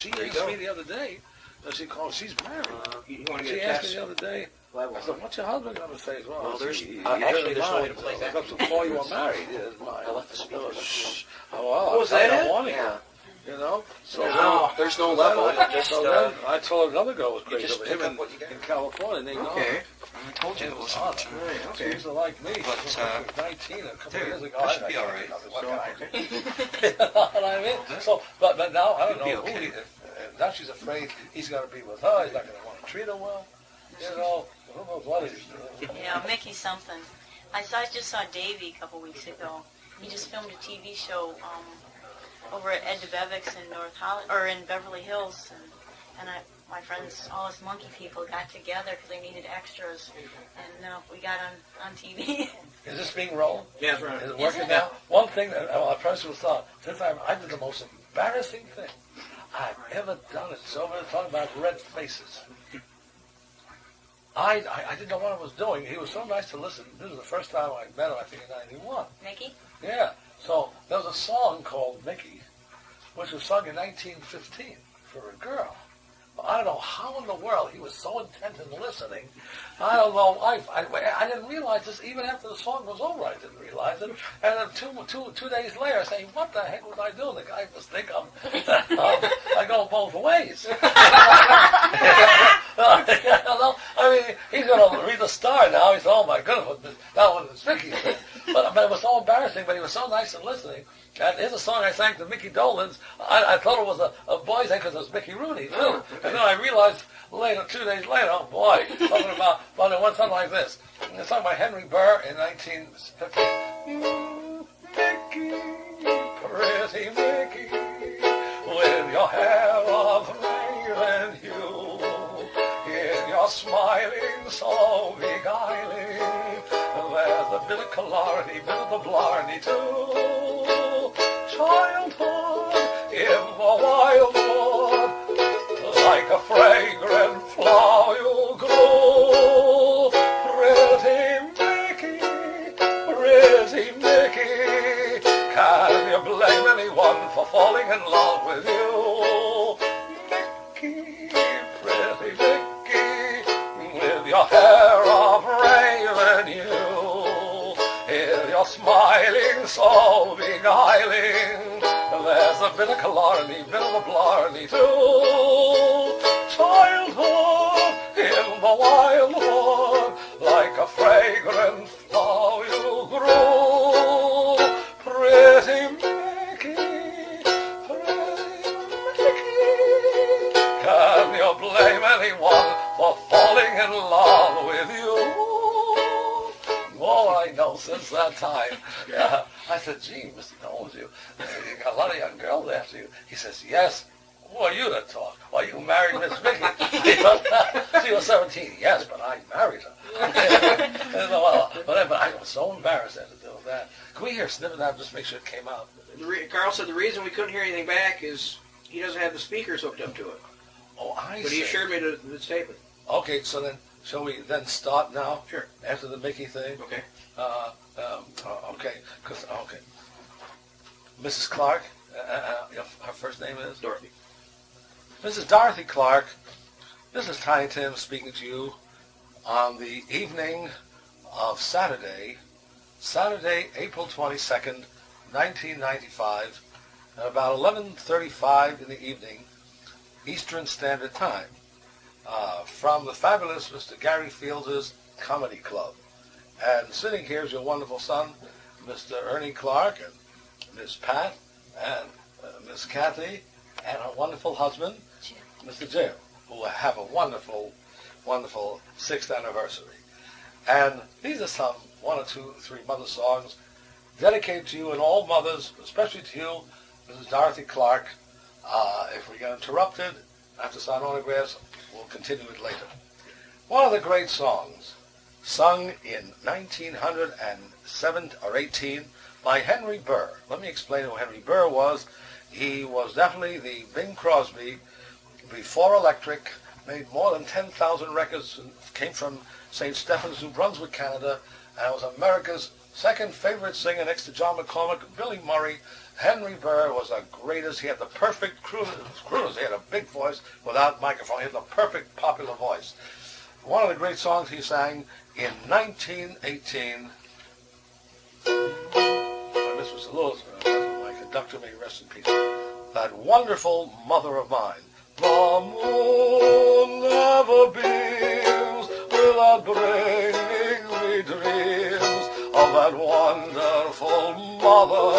She asked me the other day, she called, she's married. You want to She get a asked test? me the other day, I said, what's your husband going to say? Well, there's actually, there's no way to play that. Before you were married, is mine. I left the speaker. Oh, well, Oh, was that it? Yeah. You know? So No, there's no level. So then I told another girl was crazy just over him pick up what you got. in California, and they know. Okay. I told you it was Right, okay. She used to like me. But, She was 19 a couple of years ago. that should be all right. What can I do? You know what I mean? So, but now I don't know You'll be who okay. now she's afraid he's going to be with her. He's not going to want to treat her well. You know, who knows what he's doing. Yeah, Mickey something. I just saw Davey a couple weeks ago. He just filmed a TV show over at Ed DeBevick's in in Beverly Hills, and my friends, all us monkey people, got together because they needed extras, and we got on TV. Is this being rolled? Yeah, that's right. Is it working it? now? One thing that I personally thought, since I did the most embarrassing thing I've ever done it. So we're talking about red faces. I didn't know what I was doing. He was so nice to listen. This was the first time I met him, I think, in '91. Mickey? Yeah. So there was a song called Mickey, which was sung in 1915 for a girl. Well, I don't know how in the world he was so intent in listening. I don't know. I didn't realize this even after the song was over. I didn't realize it. And then two days later, saying, "What the heck was I doing?" The guy must think I go both ways. I mean, he's going to read the Star now. He said, "Oh my goodness, that was Mickey." But it was so embarrassing. But he was so nice in listening. And here's a song I sang to Mickey Dolenz. I thought it was a boy's thing because it was Mickey Rooney too. And then I realized later, 2 days later, oh boy, talking about, well, it went something like this. It's sung by Henry Burr in 1950. Mickey, pretty Mickey, with your hair of raven hue, in your smiling so beguiling, there's a bit of clarity, bit of the blarney too. Childhood in the wildwood, like a fragrant flower you grow. Pretty Mickey, can you blame anyone for falling in love with you? Mickey, pretty Mickey, with your hair of raven hue, in your smiling so beguiling, there's a bit of clarity, bit of a blarney too. Childhood in the wildwood, like a fragrant flower you grew. Pretty Mickey, can you blame anyone for falling in love with you? All I know since that time, I said, "Gee, Mr. Dolenz, you got a lot of young girls after you." He says, "Yes." Who are you to talk? Well, you married Miss Mickey. She was 17. Yes, but I married her. But I was so embarrassed after doing that. Can we hear a snippet of that just make sure it came out? Carl said the reason we couldn't hear anything back is he doesn't have the speakers hooked up to it. Oh, I see. But he assured me the statement. Okay, so then, shall we then start now? Sure. After the Mickey thing? Okay. Okay. Mrs. Clark, her first name is? Dorothy. Mrs. Dorothy Clark, this is Tiny Tim speaking to you on the evening of Saturday, April 22nd, 1995, at about 11:35 in the evening, Eastern Standard Time, from the fabulous Mr. Gary Fields' Comedy Club. And sitting here is your wonderful son, Mr. Ernie Clark, and Miss Pat, and Miss Kathy, and her wonderful husband, Mr. Jim, who have a wonderful, wonderful 6th anniversary. And these are some 1 or 2 or 3 mother songs dedicated to you and all mothers, especially to you, Mrs. Dorothy Clark. If we get interrupted, I have to sign autographs, we'll continue it later. One of the great songs, sung in 1907 or 18 by Henry Burr. Let me explain who Henry Burr was. He was definitely the Bing Crosby before electric, made more than 10,000 records, and came from St. Stephen's, New Brunswick, Canada, and was America's second favorite singer next to John McCormick, Billy Murray, Henry Burr was the greatest. He had the perfect crooners. He had a big voice without microphone. He had the perfect popular voice. One of the great songs he sang in 1918. I miss Mr. Lewis, my conductor, may he rest in peace. That wonderful Mother of Mine. The moon never beams without bringing me dreams of that wonderful Mother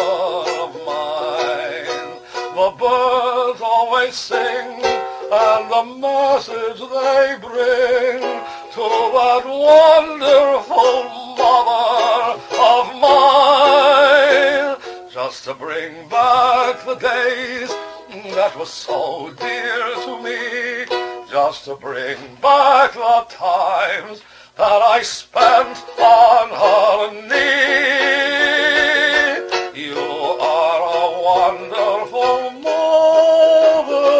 of mine. The birds always sing, and the message they bring to that wonderful Mother of mine, just to bring back the days that was so dear to me, just to bring back the times that I spent on her knee. You are a wonderful mother,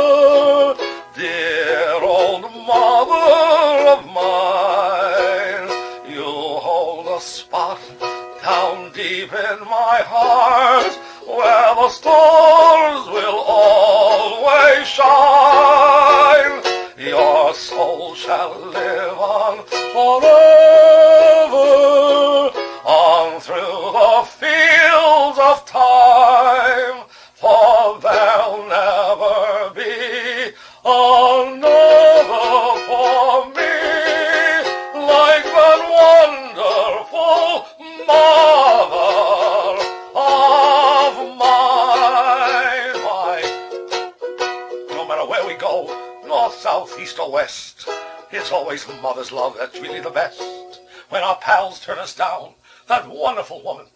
dear old Mother of mine. You hold a spot down deep in my heart, where the stars will always shine. Your soul shall live on forever, on through the fields of time, for there'll never be another for me like that wonderful Mother of mine. No matter where we go, north, south, east, or west, it's always mother's love that's really the best. When our pals turn us down, that wonderful woman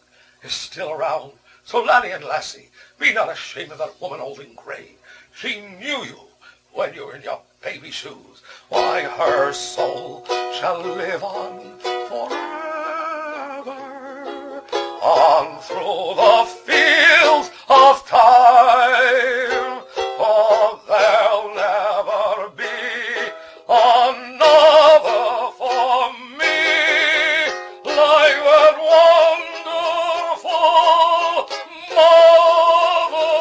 is still around. So laddie and lassie, be not ashamed of that woman old in grey. She knew you when you were in your baby shoes. Why, her soul shall live on forever, on through the fields of time, for there'll never be another for me like that wonderful Mother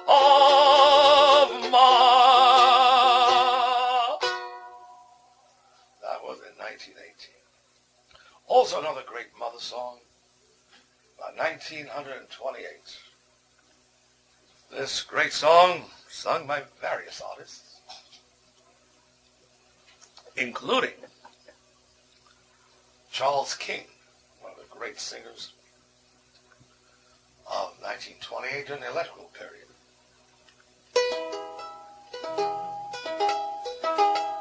of mine. That was in 1918. Also another great mother song, about 1928. This great song, sung by various artists, including Charles King, one of the great singers of 1928 during the electrical period.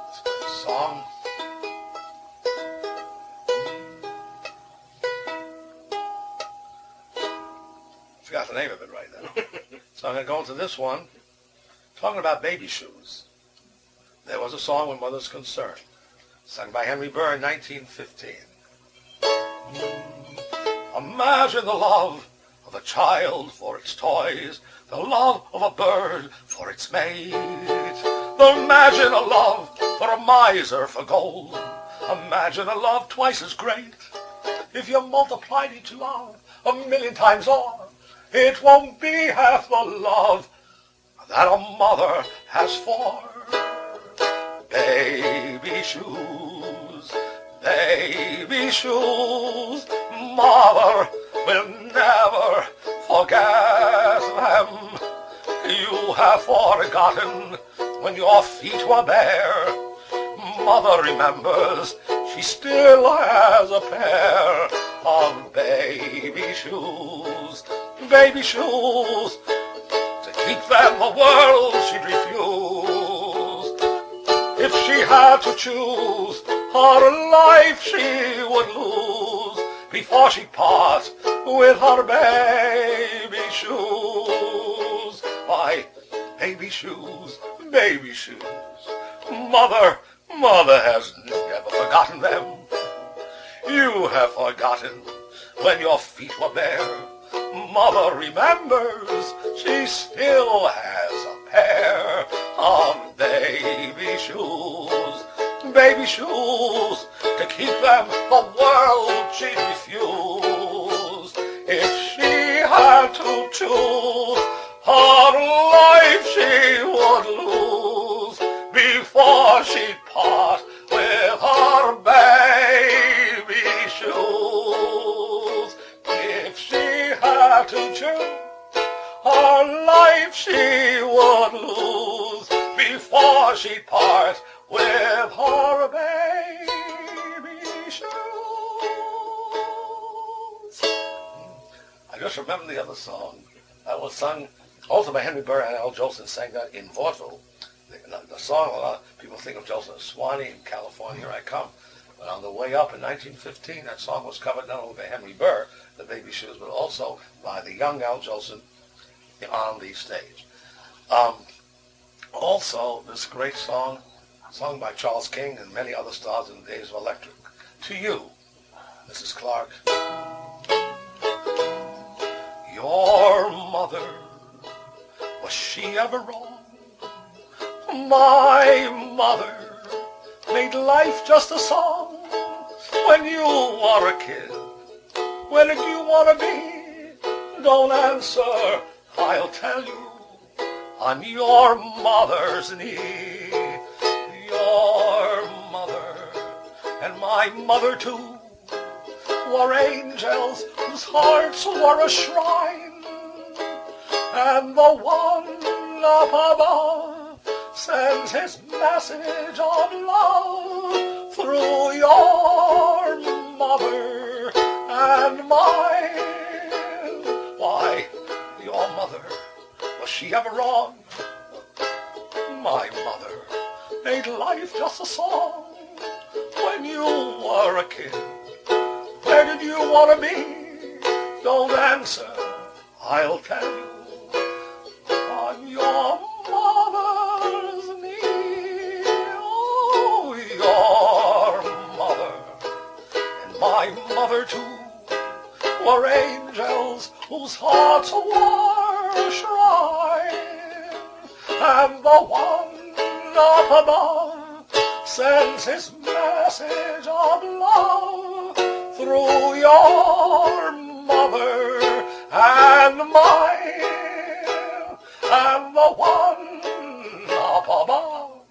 This great song, forgot the name of it right now. So I'm going to go into this one, talking about baby shoes. There was a song when mother's concerned, sung by Henry Burr in 1915. Imagine the love of a child for its toys, the love of a bird for its mate. Imagine a love for a miser for gold. Imagine a love twice as great. If you multiplied each love 1,000,000 times o'er, it won't be half the love that a mother has for baby shoes. Baby shoes, mother will never forget them. You have forgotten when your feet were bare. Mother remembers she still has a pair of baby shoes. Baby shoes, to keep them the world she'd refuse. If she had to choose, her life she would lose before she'd part with her baby shoes. Why, baby shoes, baby shoes. Mother has never forgotten them. You have forgotten when your feet were bare. Mother remembers she still has a pair of baby shoes. Baby shoes, to keep them the world she'd refuse. If she had to choose, her life she would lose before she'd part with her baby shoes. If she had to choose, her life she would lose before she'd part with her baby shoes. I just remember the other song that was sung also by Henry Burr, and Al Jolson sang that in vaudeville. The song, a lot of people think of Jolson as Swanee in California, Here I Come. But on the way up in 1915, that song was covered not only by Henry Burr, the Baby Shoes, but also by the young Al Jolson on the stage. Also, this great song, sung by Charles King and many other stars in the days of electric. To you, Mrs. Clark. Your mother, was she ever wrong? My mother made life just a song. When you were a kid, where did you want to be? Don't answer, I'll tell you. On your mother's knee. Your mother and my mother too were angels whose hearts were a shrine, and the one up above sends his message of love through your mother and mine. Why, your mother, was she ever wrong? My mother made life just a song. When you were a kid, where did you want to be? Don't answer, I'll tell you. On your mother's knee. Oh, your mother and my mother too were angels whose hearts were a shrine, and the one up above sends his message of love through your mother and mine, and the one up above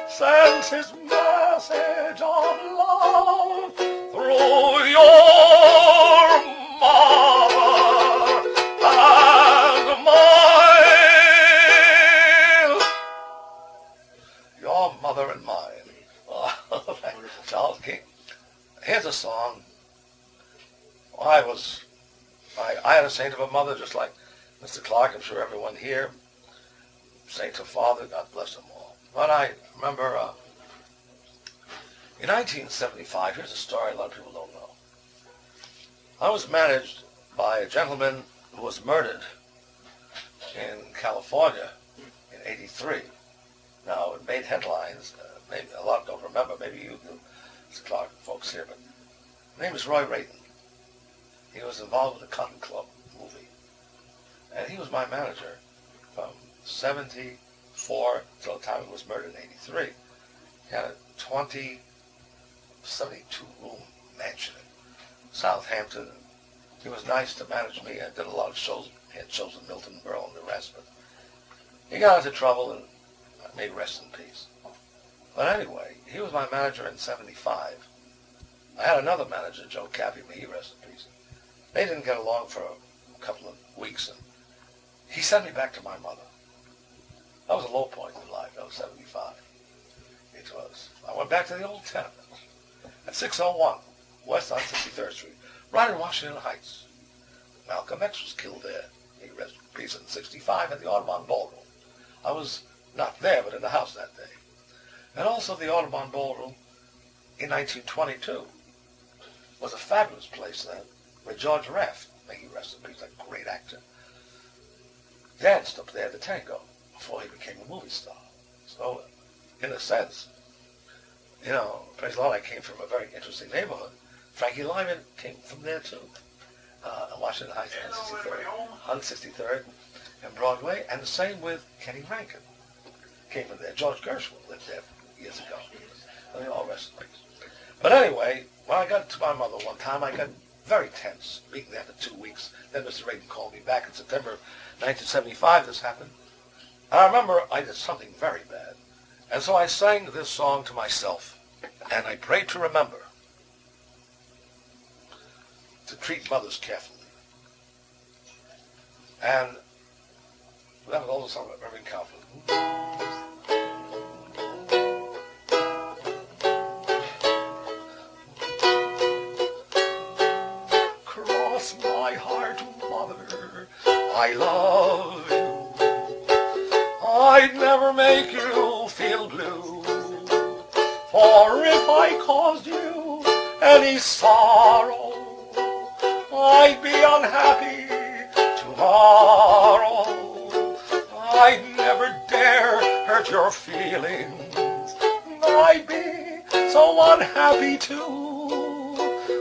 sends his message of love through your mother and mine. Your mother and mine. Oh, Charles King. Here's a song. I had a saint of a mother, just like Mr. Clark, I'm sure everyone here. Saints of father, God bless them all. But I remember in 1975, here's a story a lot of people don't know. I was managed by a gentleman who was murdered in California in '83. Now, it made headlines. Maybe a lot don't remember. Maybe you do, Mr. Clark, folks here. But his name is Roy Rayton. He was involved with the Cotton Club movie. And he was my manager from 74 until the time he was murdered in '83. He had a 72-room mansion in Southampton. He was nice to manage me. I did a lot of shows. He had shows in Milton Berle and the rest. But he got into trouble, and may rest in peace. But anyway, he was my manager in '75. I had another manager, Joe Cappy, may he rest in peace. They didn't get along for a couple of weeks, and he sent me back to my mother. That was a low point in life. That was '75. It was. I went back to the old tenement at 601 West on 63rd Street, right in Washington Heights. Malcolm X was killed there. He rest in peace in '65 at the Audubon Ballroom. I was not there, but in the house that day. And also the Audubon Ballroom in 1922 was a fabulous place then, where George Raft, may he rest in peace, a great actor, danced up there the tango before he became a movie star. So, in a sense, you know, praise the Lord, I came from a very interesting neighborhood. Frankie Lyman came from there too. Washington Heights, 163rd and Broadway, and the same with Kenny Rankin. Came from there. George Gershwin lived there years ago. Let me all rest in peace. But anyway, when I got to my mother one time, I got very tense, being there for 2 weeks. Then Mr. Reagan called me back in September 1975. This happened. And I remember I did something very bad. And so I sang this song to myself. And I prayed to remember to treat mothers carefully. And that was all the song very carefully. Cross my heart, mother, I love you. I'd never make you feel blue, for if I caused you any sorrow, I'd be unhappy tomorrow. I'd never dare hurt your feelings. I'd be so unhappy too.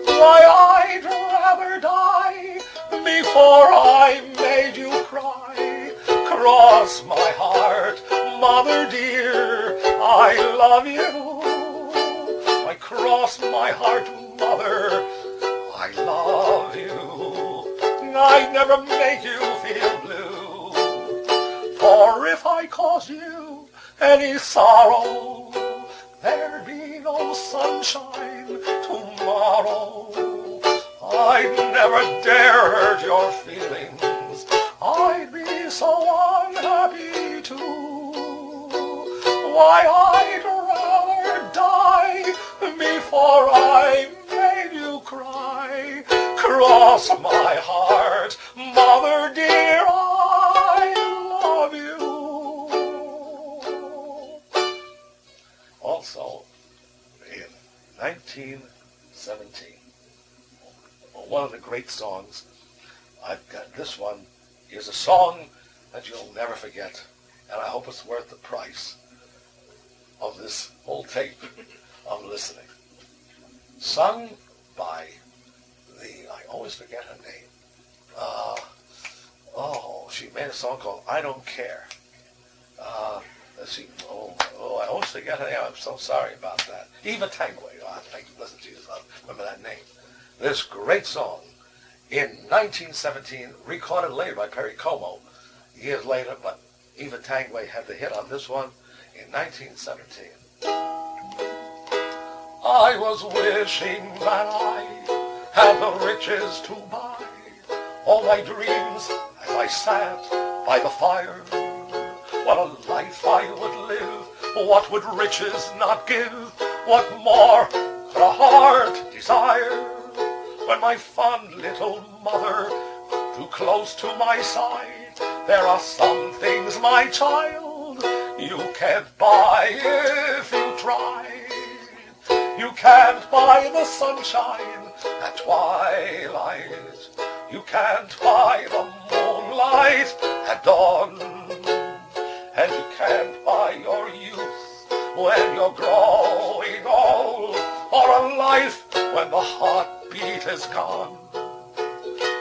Why, I'd rather die before I made you cry. Cross my heart, mother dear, I love you. I cross my heart, mother, I love you. I'd never make you feel blue, for if I caused you any sorrow, there'd be no sunshine tomorrow. I'd never dare hurt your feelings. I'd be so unhappy too. Why, I'd rather die before I made you cry. Cross my heart, mother dear, I love you. Also, in 1917, one of the great songs, I've got this one, is a song that you'll never forget, and I hope it's worth the price of this whole tape of listening. Sung by I always forget her name. She made a song called I Don't Care. Let's see. I always forget her name. I'm so sorry about that. Eva Tangway. Thank you, blessed Jesus. I remember that name. This great song in 1917, recorded later by Perry Como, years later, but Eva Tangway had the hit on this one in 1917. I was wishing that I had the riches to buy all my dreams as I sat by the fire. What a life I would live, what would riches not give? What more could a heart desire? When my fond little mother drew close to my side, there are some things, my child, you can't buy if you try. You can't buy the sunshine at twilight. You can't buy the moonlight at dawn. And you can't buy your youth when you're growing old, or a life when the heartbeat is gone.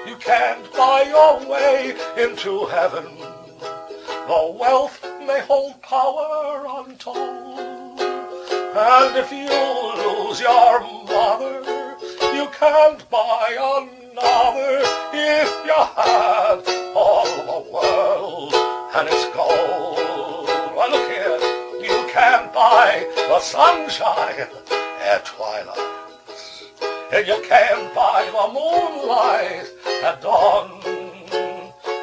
You can't buy your way into heaven. The wealth may hold power untold. And if you lose your mother, you can't buy another. If you had all the world and its gold, well, look here, you can't buy the sunshine at twilight, and you can't buy the moonlight at dawn,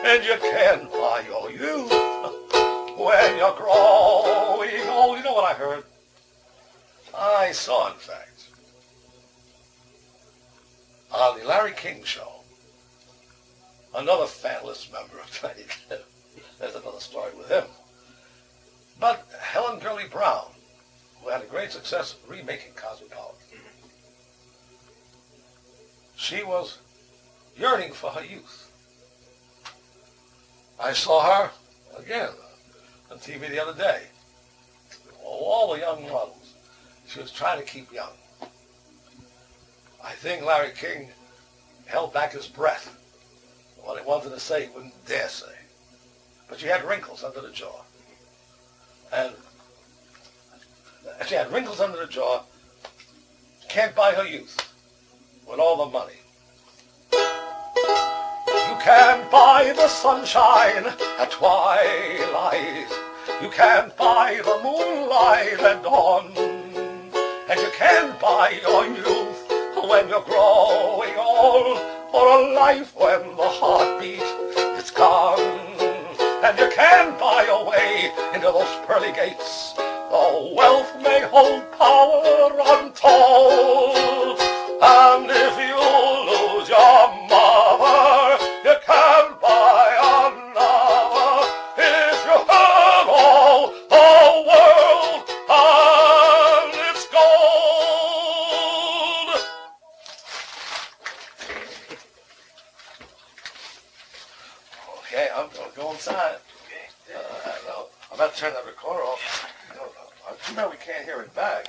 and you can't buy your youth when you're growing old. You know what I heard? I saw, in fact, on the Larry King show, another fanless member of Tiny Tim. There's another story with him. But Helen Gurley Brown, who had a great success remaking Cosmopolitan, she was yearning for her youth. I saw her, again, on TV the other day. All the young models. She was trying to keep young. I think Larry King held back his breath. What he wanted to say, he wouldn't dare say. But she had wrinkles under the jaw. And she had wrinkles under the jaw. Can't buy her youth with all the money. can't buy the sunshine at twilight. You can't buy the moonlight at dawn. And you can't buy your youth when you're growing old, or a life when the heartbeat is gone. And you can't buy your way into those pearly gates, though wealth may hold power untold. And if you lose your mother, you can't buy another. If you have all the world and its gold. Okay, I'm going to go inside. I'm about to turn that recorder off. Too bad we can't hear it back.